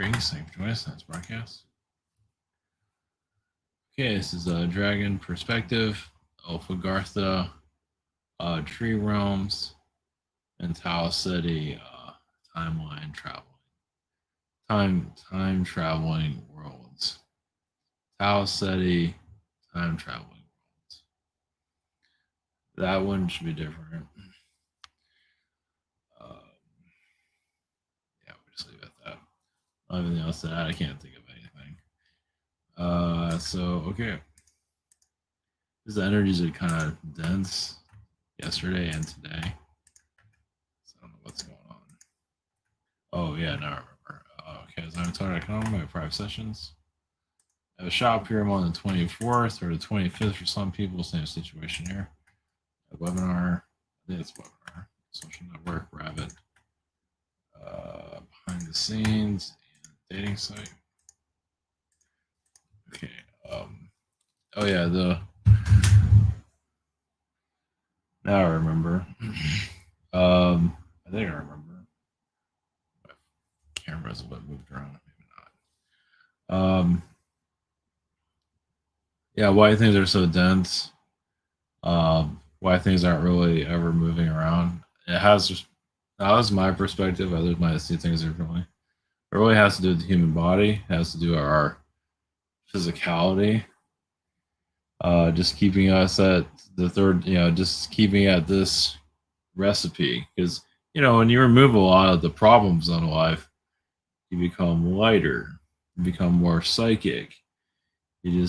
Greetings, thank you for joining us on this broadcast. Okay, this is Dragon Perspective, Agartha, Tree Realms, and Tau Ceti, timeline traveling. Time traveling worlds. Tau Ceti, time traveling worlds. That one should be different. Yeah, we'll just leave it at that. Everything else to add, I can't think of anything. Okay. The energies are kind of dense yesterday and today. So I don't know what's going on. Oh, yeah, now I remember. Okay, so I'm talking about my private sessions. I have a shop here. I'm on the 24th or the 25th for some people. Same situation here. A webinar. I think it's webinar. Social network, Rabbit. Behind the scenes and dating site. Okay. Oh, yeah, now I remember. I think I remember. My camera's a bit moved around. Maybe not. Yeah, why things are so dense. Why things aren't really ever moving around. That was my perspective. Others might see things differently. It really has to do with the human body. It has to do with our physicality. Just keeping us at the third, just keeping at this recipe. Because, when you remove a lot of the problems in life, you become lighter, you become more psychic. You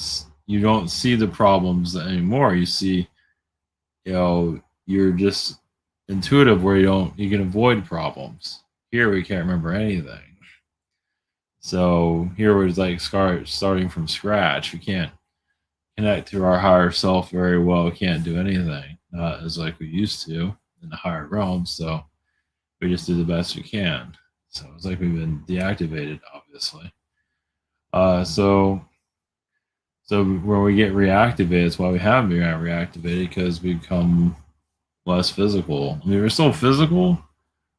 don't see the problems anymore. You see, you're just intuitive where you can avoid problems. Here we can't remember anything. So here we're like starting from scratch. We can't connect to our higher self very well. We can't do anything, not as like we used to in the higher realms. So we just do the best we can. So it's like we've been deactivated, obviously. So when we get reactivated, it's why we have been reactivated, because we become less physical. I mean, we're still physical,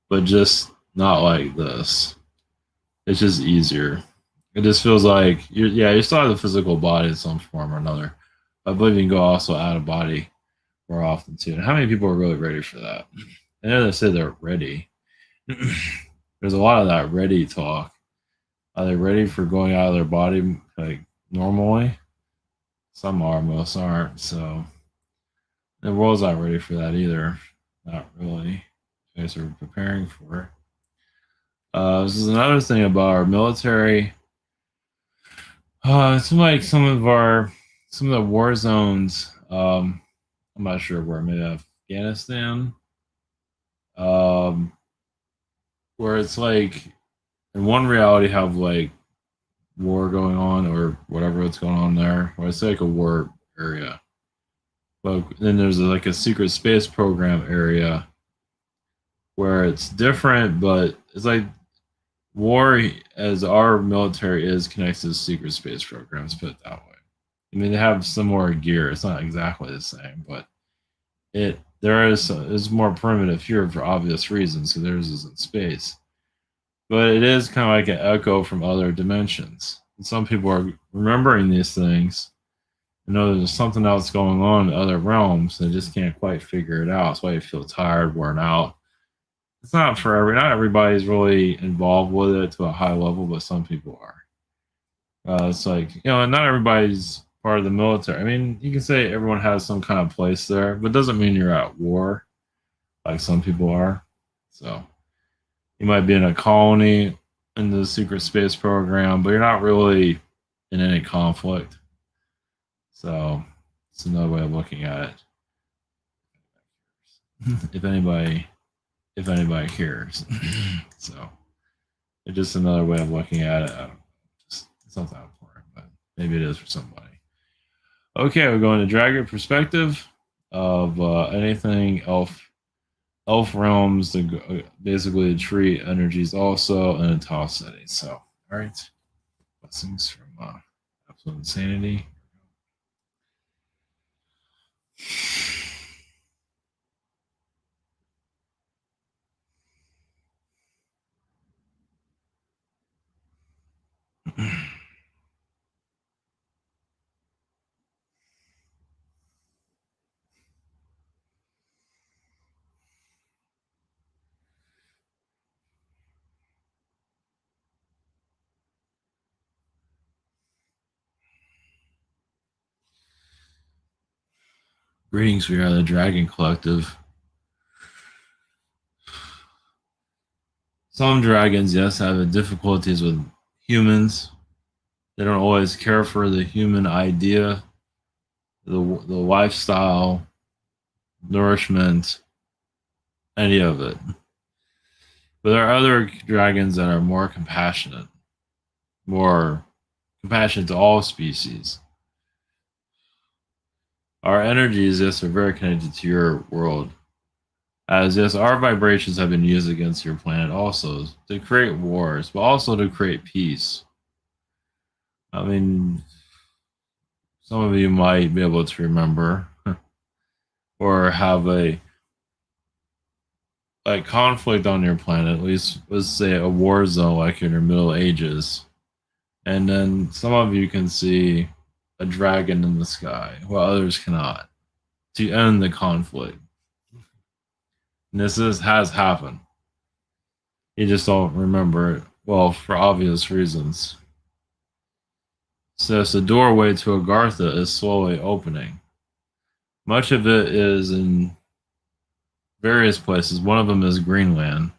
but just not like this. It's just easier. It just feels like you still have the physical body in some form or another. I believe you can go also out of body more often too. And how many people are really ready for that? I know they say they're ready. There's a lot of that ready talk. Are they ready for going out of their body like normally? Some are, most aren't. So the world's not ready for that either. Not really. You guys are preparing for it. This is another thing about our military. It's like some of the war zones. I'm not sure where, maybe Afghanistan. Um, where it's like in one reality have like war going on or whatever that's going on there. Where it's like a war area. But then there's like a secret space program area where it's different, but it's like war as our military is connected to secret space programs, put it that way. I mean, they have similar gear. It's not exactly the same, but there is more primitive here for obvious reasons. So theirs is in space, but it is kind of like an echo from other dimensions. And some people are remembering these things. You know, there's something else going on in other realms. They just can't quite figure it out. That's why you feel tired, worn out. It's not everybody's really involved with it to a high level, but some people are. It's like, not everybody's part of the military. I mean, you can say everyone has some kind of place there, but it doesn't mean you're at war like some people are. So you might be in a colony in the secret space program, but you're not really in any conflict. So it's another way of looking at it. if anybody if anybody cares. So it's just another way of looking at it. I don't know. It's not that important, but maybe it is for somebody. Okay, we're going to Dragon Perspective of anything elf realms, basically the tree energies also, and a toss setting. So, all right, blessings from absolute insanity. Greetings, we are the Dragon Collective. Some dragons, yes, have difficulties with humans. They don't always care for the human idea, the lifestyle, nourishment, any of it. But there are other dragons that are more compassionate to all species. Our energies, yes, are very connected to your world. As yes, our vibrations have been used against your planet also to create wars, but also to create peace. I mean, some of you might be able to remember or have a like conflict on your planet, at least let's say a war zone like in your Middle Ages. And then some of you can see a dragon in the sky, while others cannot, to end the conflict. And has happened. You just don't remember it. Well, for obvious reasons. So the doorway to Agartha is slowly opening. Much of it is in various places. One of them is Greenland,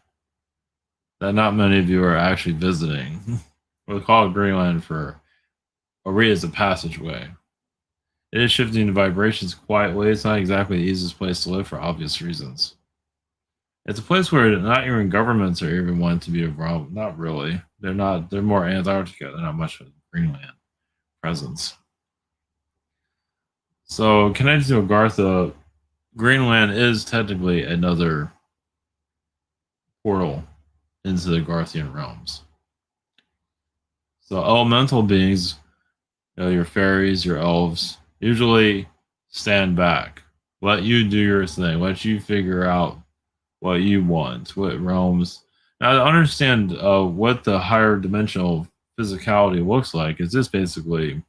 that not many of you are actually visiting. We'll call it Greenland for a read as a passageway. It is shifting the vibrations quietly. It's not exactly the easiest place to live for obvious reasons. It's a place where not even governments are even wanting to be involved. Not really. They're not. They're more Antarctica. They're not much of a Greenland presence. So connected to Agartha, Greenland is technically another portal into the Garthian realms. So elemental beings, your fairies, your elves, usually stand back. Let you do your thing. Let you figure out what you want, what realms. Now, to understand what the higher dimensional physicality looks like, is just basically,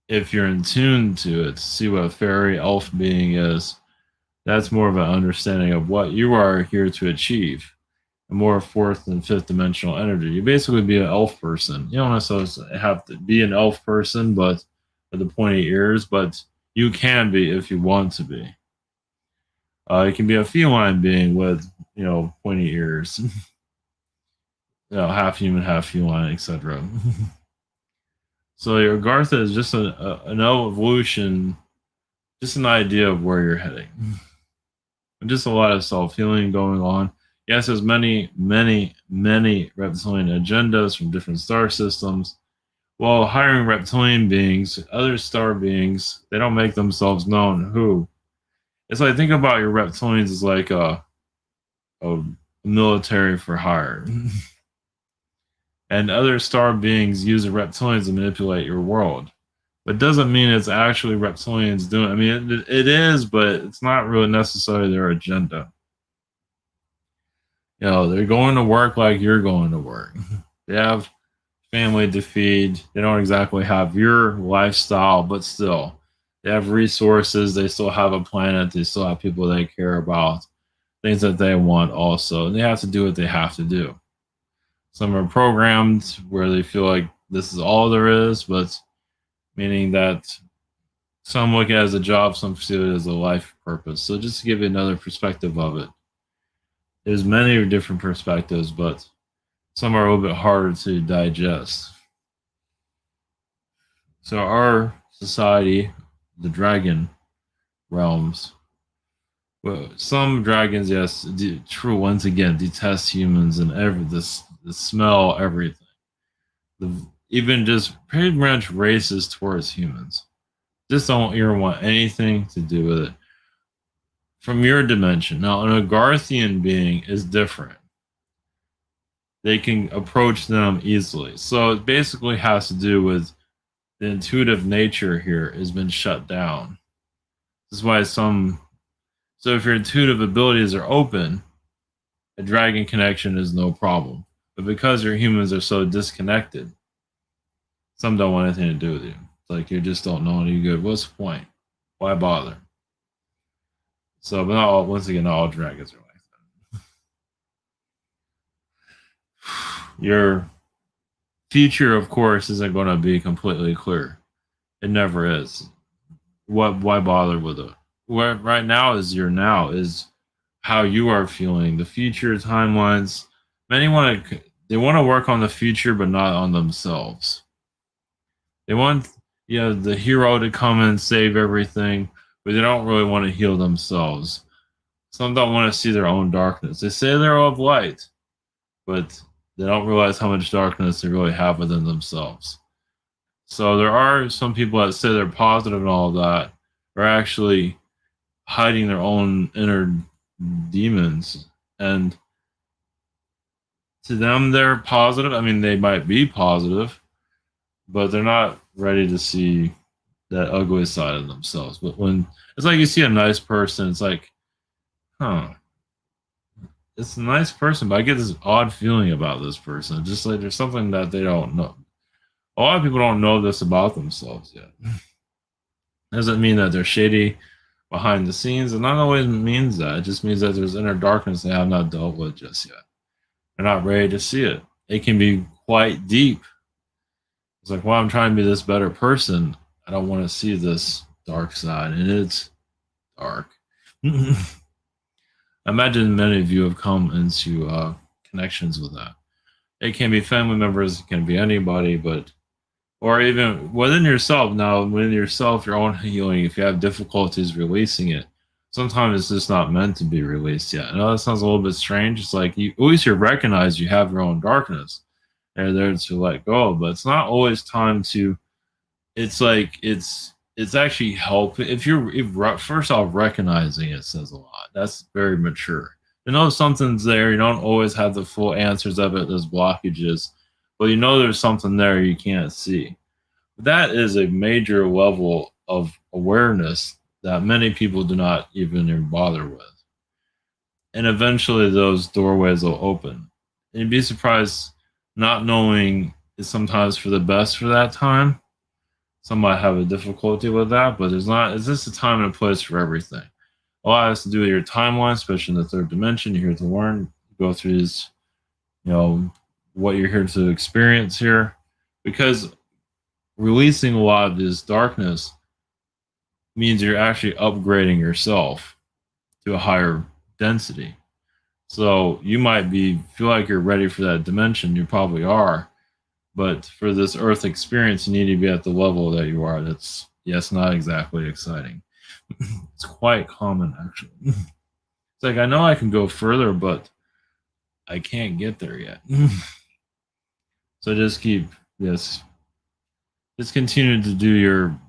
if you're in tune to it, to see what a fairy elf being is, that's more of an understanding of what you are here to achieve. A more fourth and fifth dimensional energy. You basically be an elf person. You don't necessarily have to be an elf person, but with the pointy ears, but you can be if you want to be. You can be a feline being with, pointy ears, half human, half feline, etc. So your Gartha is just an evolution, just an idea of where you're heading. And just a lot of self healing going on. Yes, there's many, many, many reptilian agendas from different star systems. While hiring reptilian beings, other star beings, they don't make themselves known. Who? It's like, think about your reptilians as like a military for hire. And other star beings use the reptilians to manipulate your world. But doesn't mean it's actually reptilians doing it. I mean, it is, but it's not really necessarily their agenda. They're going to work like you're going to work. They have family to feed. They don't exactly have your lifestyle, but still, they have resources. They still have a planet. They still have people they care about, things that they want also. And they have to do what they have to do. Some are programmed where they feel like this is all there is, but meaning that some look at it as a job, some see it as a life purpose. So just to give you another perspective of it, there's many different perspectives, but some are a little bit harder to digest. So our society, the dragon realms, well, some dragons, yes, true. Once again, detest humans and the smell, everything. Even just pretty much racist towards humans. Just don't even want anything to do with it. From your dimension, now an Agarthian being is different. They can approach them easily. So it basically has to do with the intuitive nature here has been shut down. This is why so if your intuitive abilities are open, a dragon connection is no problem. But because your humans are so disconnected, some don't want anything to do with you. It's like you just don't know any good. What's the point? Why bother? So, but once again, not all dragons are like that. Your future, of course, isn't going to be completely clear. It never is. what why bother with it? Where right now is your now is how you are feeling. The future timelines. Many want to they want to work on the future, but not on themselves. They want the hero to come and save everything, but they don't really want to heal themselves. Some don't want to see their own darkness. They say they're of light, but they don't realize how much darkness they really have within themselves. So there are some people that say they're positive and all that are actually hiding their own inner demons. And to them, they're positive. I mean, they might be positive, but they're not ready to see that ugly side of themselves. But when it's like you see a nice person, it's like, huh, it's a nice person, but I get this odd feeling about this person. Just like there's something that they don't know. A lot of people don't know this about themselves yet. Doesn't mean that they're shady behind the scenes. It not always means that. It just means that there's inner darkness they have not dealt with just yet. They're not ready to see it. It can be quite deep. It's like, well, I'm trying to be this better person. I don't want to see this dark side, and it's dark. I imagine many of you have come into connections with that. It can be family members, it can be anybody, but or even within yourself. Now, within yourself, your own healing, if you have difficulties releasing it, sometimes it's just not meant to be released yet. I know that sounds a little bit strange. It's like you at least you recognize you have your own darkness. And there to let go, but it's not always time to. It's like it's actually help if first off recognizing it says a lot. That's very mature. You know something's there. You don't always have the full answers of it. There's blockages, but you know there's something there you can't see. That is a major level of awareness that many people do not even bother with. And eventually those doorways will open. And you'd be surprised not knowing is sometimes for the best for that time. Some might have a difficulty with that, but there's not it's just a time and a place for everything. A lot has to do with your timeline, especially in the third dimension. You're here to learn, go through these, what you're here to experience here. Because releasing a lot of this darkness means you're actually upgrading yourself to a higher density. So you might feel like you're ready for that dimension. You probably are, but for this Earth experience, you need to be at the level that you are. That's yes, not exactly exciting. It's quite common actually. It's like I know I can go further, but I can't get there yet. So just keep yes, just continue to do your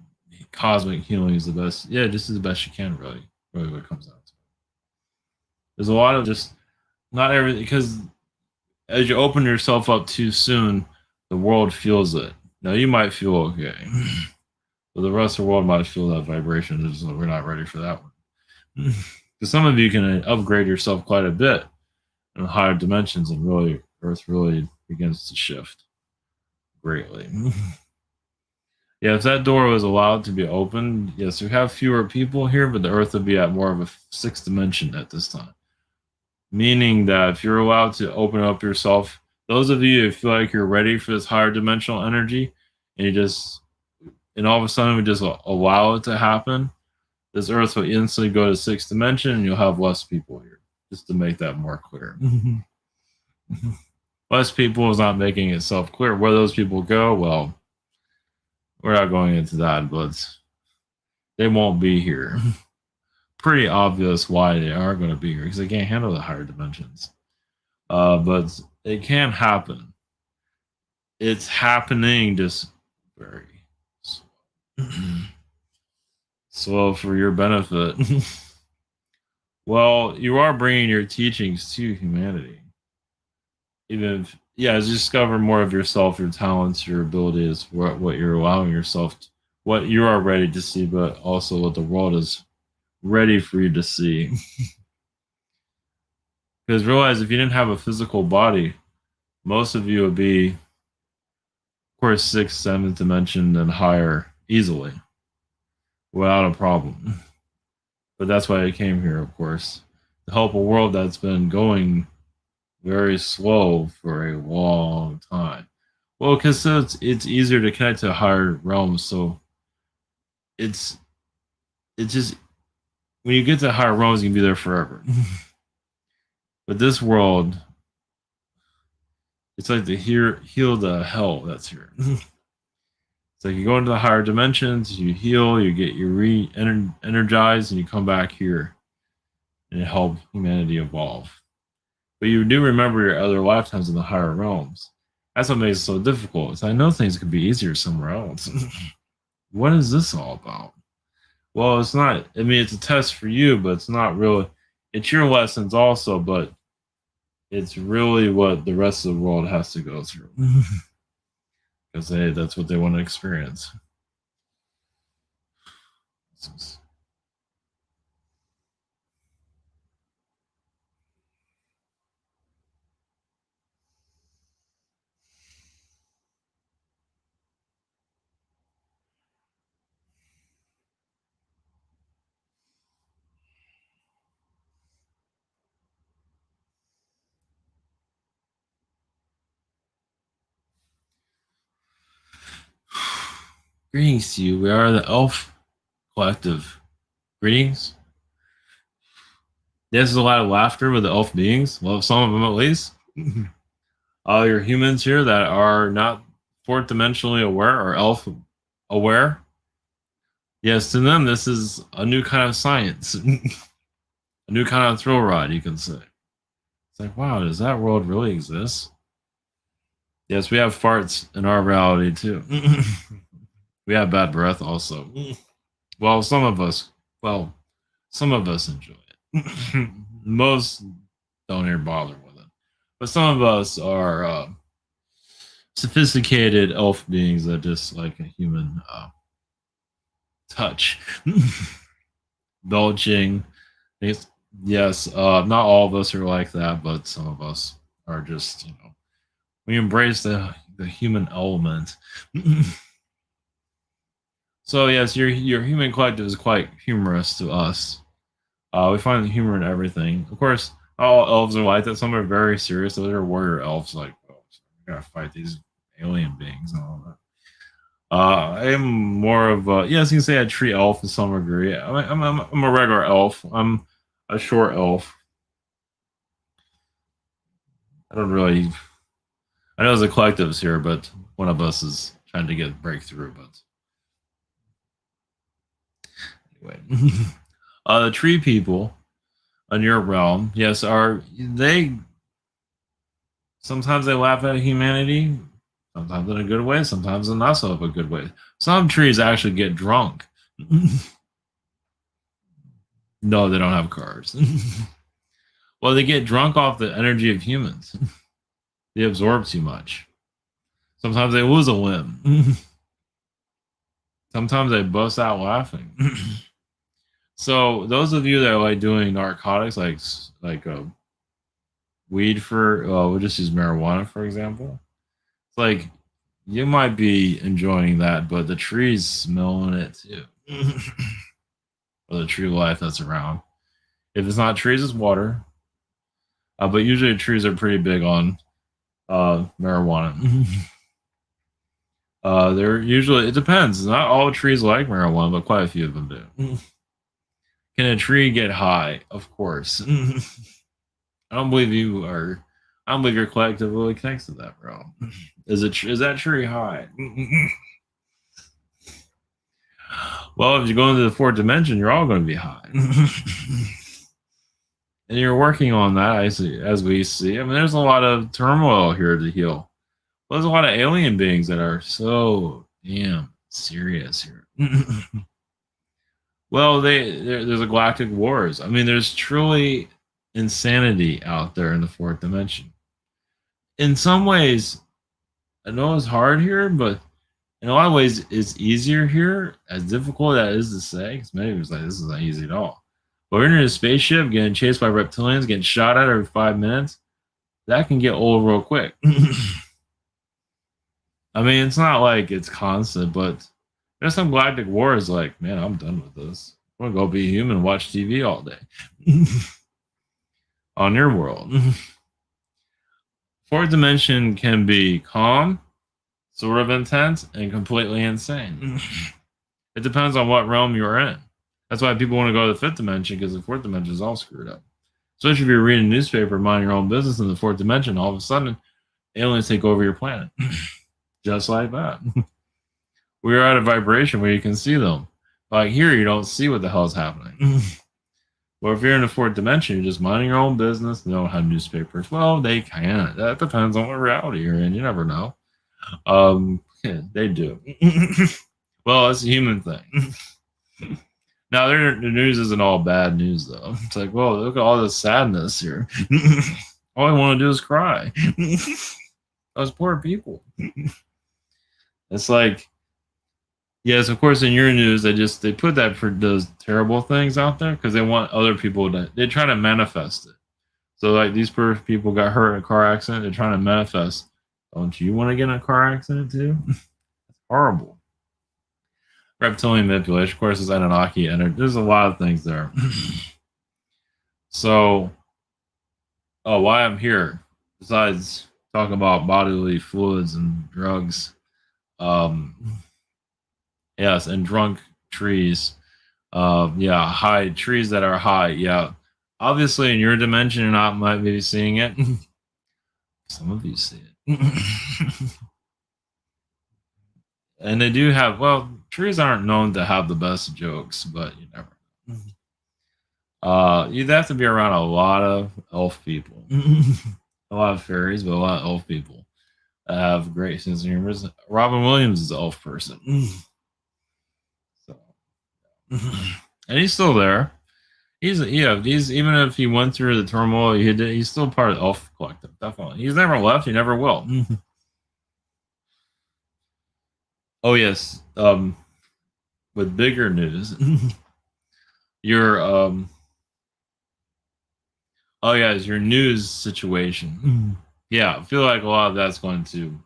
cosmic healing is the best. Yeah, just is the best you can. Really, what it comes down to. There's a lot of just not everything because as you open yourself up too soon, the world feels it. Now you might feel okay, but the rest of the world might feel that vibration. We're not ready for that one. Because some of you can upgrade yourself quite a bit in higher dimensions, and really, Earth really begins to shift greatly. Yeah, if that door was allowed to be opened, yes, we have fewer people here, but the Earth would be at more of a sixth dimension at this time. Meaning that if you're allowed to open up yourself, those of you who feel like you're ready for this higher dimensional energy, and all of a sudden we just allow it to happen, this Earth will instantly go to sixth dimension, and you'll have less people here. Just to make that more clear. Less people is not making itself clear. Where those people go, well, we're not going into that, but they won't be here. Pretty obvious why they are going to be here because they can't handle the higher dimensions. But it can happen. It's happening just very slow. Slow for your benefit. Well, you are bringing your teachings to humanity. Even if, as you discover more of yourself, your talents, your abilities, what you're allowing yourself, what you are ready to see, but also what the world is ready for you to see. Because realize if you didn't have a physical body, most of you would be, of course, sixth, seventh dimension and higher easily, without a problem. But that's why I came here, of course, to help a world that's been going very slow for a long time. Well, because it's easier to connect to higher realms, so it's it's just when you get to higher realms, you can be there forever. But this world, it's like the heal the hell that's here. It's like you go into the higher dimensions, you heal, you get you energized, and you come back here and help humanity evolve. But you do remember your other lifetimes in the higher realms. That's what makes it so difficult. Is I know things could be easier somewhere else. What is this all about? Well, it's not. I mean, it's a test for you, but it's not really. It's your lessons also, but it's really what the rest of the world has to go through because that's what they want to experience. Greetings to you. We are the Elf Collective. Greetings. There's a lot of laughter with the elf beings. Well, some of them at least. All your humans here that are not fourth dimensionally aware or elf aware. Yes, to them, this is a new kind of science, a new kind of thrill ride, you can say. It's like, wow, does that world really exist? Yes, we have farts in our reality too. We have bad breath also. Well, some of us enjoy it. Most don't even bother with it. But some of us are sophisticated elf beings that just like a human touch. Belching. Yes, not all of us are like that, but some of us are just, we embrace the human element. So yes, your human collective is quite humorous to us. We find the humor in everything. Of course, all elves are like that. Some are very serious. Those are warrior elves, like, oh, we gotta fight these alien beings and all that. I am more of a, yes, you can say a tree elf to some degree. I'm a regular elf. I'm a short elf. I don't really. I know there's a collectives here, but one of us is trying to get breakthrough. But anyway, the tree people on your realm, yes, are they? Sometimes they laugh at humanity. Sometimes in a good way. Sometimes in not so of a good way. Some trees actually get drunk. No, they don't have cars. Well, they get drunk off the energy of humans. They absorb too much. Sometimes they lose a limb. Sometimes they bust out laughing. So those of you that are like doing narcotics, like weed for, we'll just use marijuana for example. It's like you might be enjoying that, but the trees smelling it too, or the tree life that's around. If it's not trees, it's water. But usually trees are pretty big on marijuana. They're usually, it depends. Not all trees like marijuana, but quite a few of them do. Can a tree get high? Of course. I don't believe you are. I don't believe you're collectively connected to that, bro. Is that tree high? Well, if you go into the fourth dimension, you're all going to be high. And you're working on that, I see, as we see. I mean, there's a lot of turmoil here to heal. Well, there's a lot of alien beings that are so damn serious here. Well, there's a galactic wars. I mean, there's truly insanity out there in the fourth dimension. In some ways, I know it's hard here, but in a lot of ways, it's easier here. As difficult as it is to say, because maybe it's like this is not easy at all. But we're in a spaceship getting chased by reptilians, getting shot at every 5 minutes. That can get old real quick. I mean, it's not like it's constant, but there's some galactic wars like, man, I'm done with this. I'm gonna go be human and watch TV all day. On your world. Fourth dimension can be calm, sort of intense, and completely insane. It depends on what realm you're in. That's why people want to go to the fifth dimension because the fourth dimension is all screwed up. Especially if you're reading a newspaper, mind your own business in the fourth dimension, all of a sudden aliens take over your planet. Just like that. We are at a vibration where you can see them. Like here, you don't see what the hell is happening. Well, if you're in the fourth dimension, you're just minding your own business. They don't have newspapers. Well, they can. That depends on what reality you're in. You never know. Yeah, they do. Well, it's a human thing. Now, the news isn't all bad news, though. It's like, well, look at all this sadness here. All I want to do is cry. Those poor people. It's like, yes, of course, in your news, they put that for those terrible things out there because they want other people to, they try to manifest it. So, like, these poor people got hurt in a car accident. They're trying to manifest. Don't you want to get in a car accident, too? Horrible. Reptilian manipulation, of course, is Anunnaki, and there's a lot of things there. So, why I'm here, besides talking about bodily fluids and drugs, um, yes, and drunk trees, yeah, high trees that are high, yeah. Obviously, in your dimension, you're not might be seeing it. Some of you see it. And they do have, well, trees aren't known to have the best jokes, but you never know. You'd have to be around a lot of elf people, a lot of fairies, but a lot of elf people that have great sense of humor. Robin Williams is an elf person, so and he's still there. He's even if he went through the turmoil, he's still part of the elf collective. Definitely, he's never left. He never will. Oh yes, with bigger news, your oh yeah, it's your news situation. Yeah, I feel like a lot of that's going to,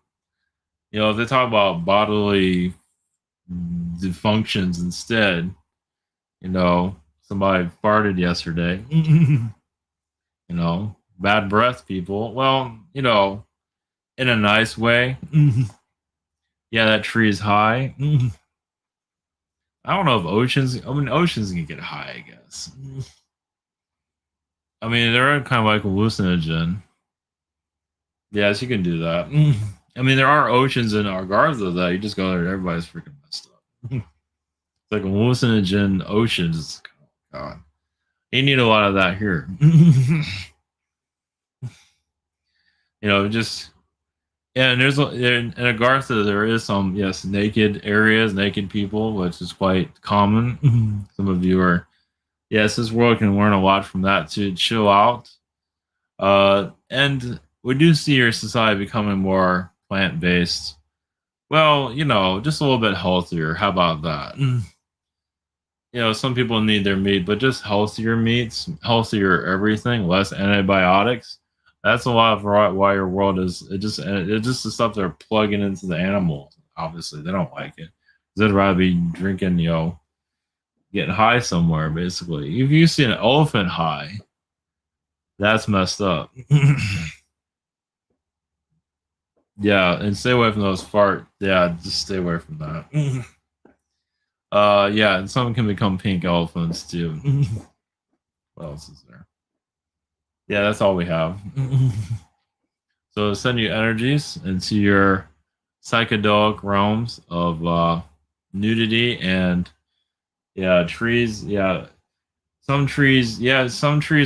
if they talk about bodily dysfunctions instead, somebody farted yesterday, bad breath people. Well, in a nice way. Yeah, that tree is high. I don't know if oceans can get high, I guess. I mean, they're kind of like hallucinogen. Yes, you can do that. I mean, there are oceans in Agartha that you just go there and everybody's freaking messed up. It's like hallucinogen oceans. God, you need a lot of that here. Just yeah. And in Agartha there is some naked areas, naked people, which is quite common. Some of you are yes, this world can learn a lot from that to chill out. And we do see your society becoming more plant based. Well, just a little bit healthier. How about that? Some people need their meat, but just healthier meats, healthier everything, less antibiotics. That's a lot of why your world is. It's just the stuff they're plugging into the animals. Obviously, they don't like it. They'd rather be drinking, getting high somewhere. Basically, if you see an elephant high, that's messed up. Yeah, and stay away from those fart. Yeah, just stay away from that. Yeah, and some can become pink elephants too. What else is there? Yeah, that's all we have. So send you energies into your psychedelic realms of nudity and trees. Some trees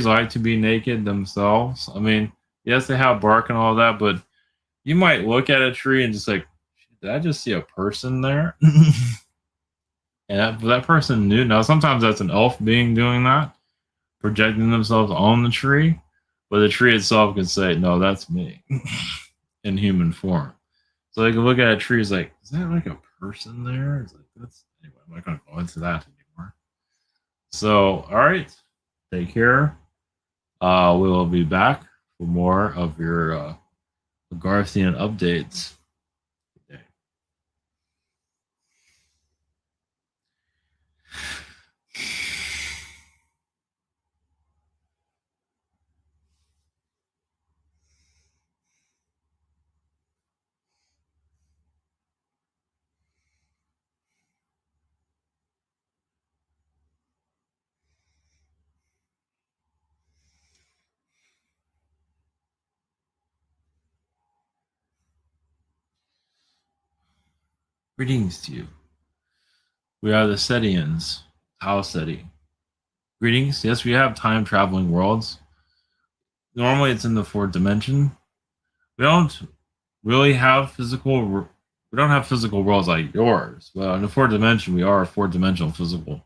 like to be naked themselves. I mean, yes, they have bark and all that, but you might look at a tree and just like, did I just see a person there? And that person knew. Now, sometimes that's an elf being doing that, projecting themselves on the tree, but the tree itself can say, "No, that's me," in human form. So they can look at a tree, is like, "Is that like a person there?" It's like that's anyway. I'm not going to go into that anymore. So, all right, take care. We will be back for more of your Garthian updates. Greetings to you. We are the Setians. How Ceti. Greetings. Yes, we have time traveling worlds. Normally it's in the fourth dimension. We don't really have we don't have physical worlds like yours. But in the fourth dimension, we are a fourth dimensional physical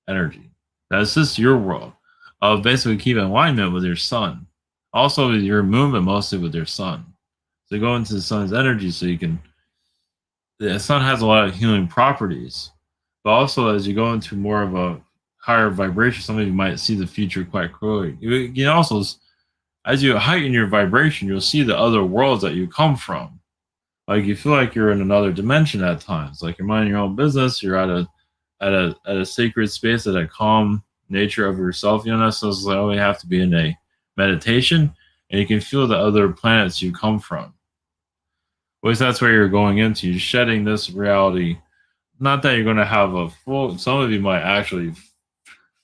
energy. That assists your world of basically keep in alignment with your sun. Also with your movement mostly with your sun. So you go into the sun's energy so you can the sun has a lot of healing properties. But also as you go into more of a higher vibration, some of you might see the future quite clearly. You can also as you heighten your vibration, you'll see the other worlds that you come from. Like you feel like you're in another dimension at times. Like you're minding your own business, you're at a sacred space, at a calm nature of yourself. You don't necessarily have to be in a meditation, and you can feel the other planets you come from. At least that's where you're going into. You're shedding this reality. Not that you're going to have a full. Some of you might actually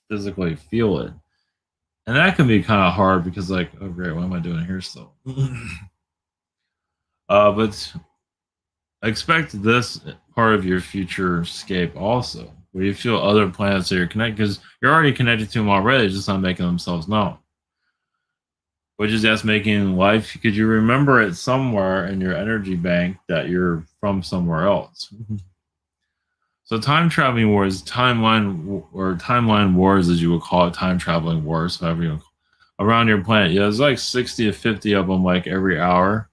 physically feel it, and that can be kind of hard because, like, oh great, what am I doing here still? But expect this part of your future scape also, where you feel other planets that you're connected because you're already connected to them already, just not making themselves known. Which is just making life because you remember it somewhere in your energy bank that you're from somewhere else. So time traveling wars, timeline wars, as you would call it, time traveling wars, however you around your planet. Yeah, there's like 60 to 50 of them, like every hour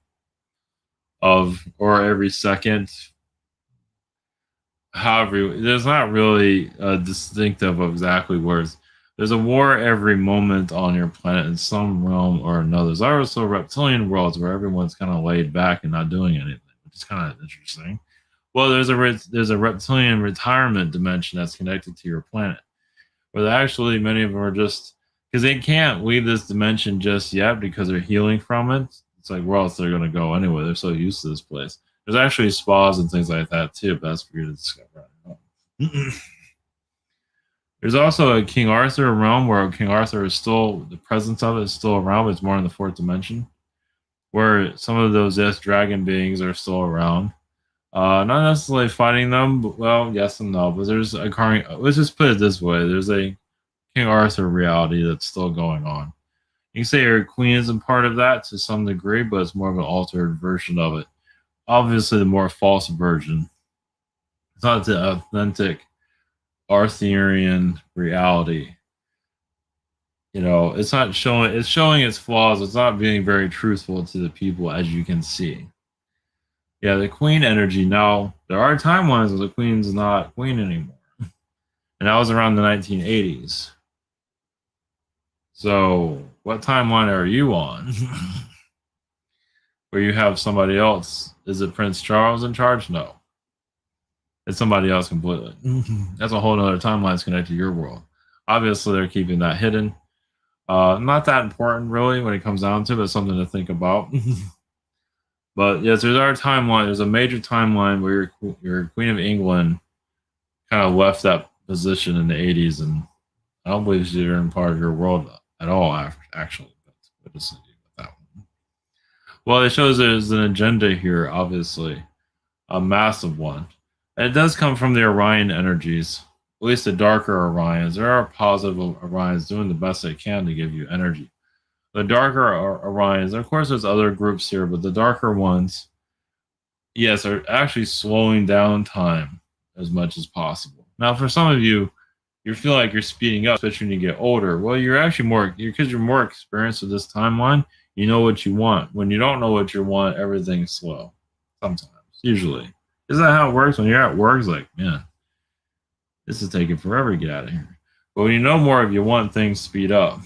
of or every second. However, there's not really a distinctive of exactly where there's a war every moment on your planet in some realm or another. There's also reptilian worlds where everyone's kind of laid back and not doing anything, which is kind of interesting. Well, there's a reptilian retirement dimension that's connected to your planet, where actually many of them are just because they can't leave this dimension just yet because they're healing from it. It's like where else they're going to go anyway? They're so used to this place. There's actually spas and things like that too. But that's for you to discover. There's also a King Arthur realm where King Arthur is still the presence of it is still around. But it's more in the fourth dimension, where some of those dragon beings are still around. Not necessarily fighting them, but, well, yes and no. But there's a let's just put it this way: there's a King Arthur reality that's still going on. You can say your queen isn't part of that to some degree, but it's more of an altered version of it. Obviously, the more false version. It's not the authentic Arthurian reality. You know, it's not showing. It's showing its flaws. It's not being very truthful to the people, as you can see. Yeah, the queen energy. Now, there are timelines where the queen's not queen anymore. And that was around the 1980s. So, what timeline are you on? Where you have somebody else? Is it Prince Charles in charge? No. It's somebody else completely. That's a whole other timeline that's connected to your world. Obviously, they're keeping that hidden. Not that important, really, when it comes down to it, but something to think about. But yes, there's our timeline. There's a major timeline where your Queen of England kind of left that position in the 80s, and I don't believe she's in part of your world at all, actually. But we'll just leave with that one. Well, it shows there's an agenda here, obviously, a massive one. And it does come from the Orion energies, at least the darker Orions. There are positive Orions doing the best they can to give you energy. The darker Orions, of course, there's other groups here, but the darker ones, yes, are actually slowing down time as much as possible. Now, for some of you, you feel like you're speeding up, especially when you get older. Well, you're actually because you're more experienced with this timeline, you know what you want. When you don't know what you want, everything's slow. Sometimes, usually. Isn't that how it works? When you're at work, it's like, man, this is taking forever to get out of here. But when you know more of you want things speed up.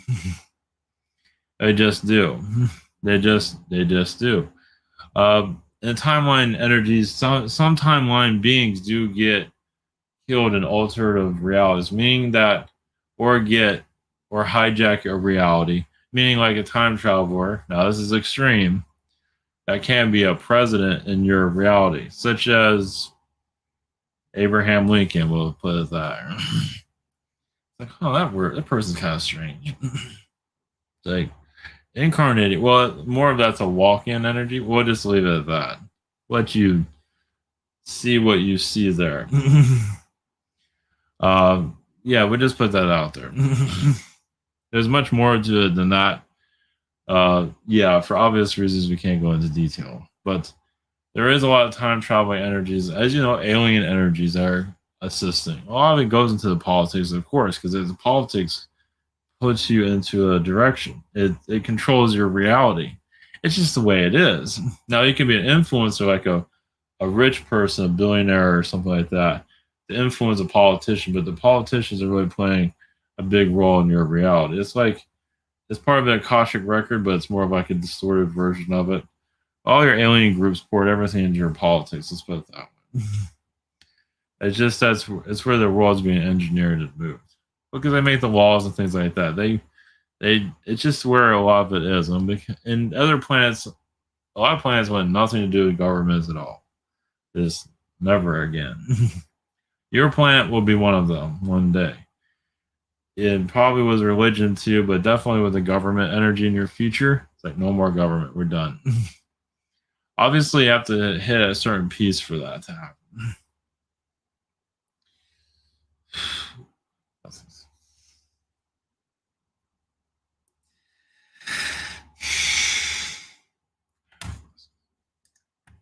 They just do. They just do. In timeline energies, some timeline beings do get killed in alternative realities, meaning that or hijack a reality, meaning like a time traveler. Now this is extreme. That can be a president in your reality, such as Abraham Lincoln. We'll put it that. It's like, oh, that person's kind of strange. It's like incarnated. Well, more of that's a walk-in energy. We'll just leave it at that. Let you see what you see there. Yeah, we just put that out there. There's much more to it than that. Yeah, for obvious reasons, we can't go into detail. But there is a lot of time traveling energies. As you know, alien energies are assisting. A lot of it goes into the politics, of course, because the politics puts you into a direction. It controls your reality. It's just the way it is. Now you can be an influencer, like a rich person, a billionaire or something like that, to influence a politician, but the politicians are really playing a big role in your reality. It's like it's part of the Akashic record, but it's more of like a distorted version of it. All your alien groups poured everything into your politics. Let's put it that way. It's just it's where the world's being engineered and moved because they make the laws and things like that. They it's just where a lot of it is. And other planets, a lot of planets want nothing to do with governments at all. Just never again. Your planet will be one of them one day. It probably was religion too, but definitely with the government energy in your future, it's like no more government. We're done. Obviously, you have to hit a certain piece for that to happen.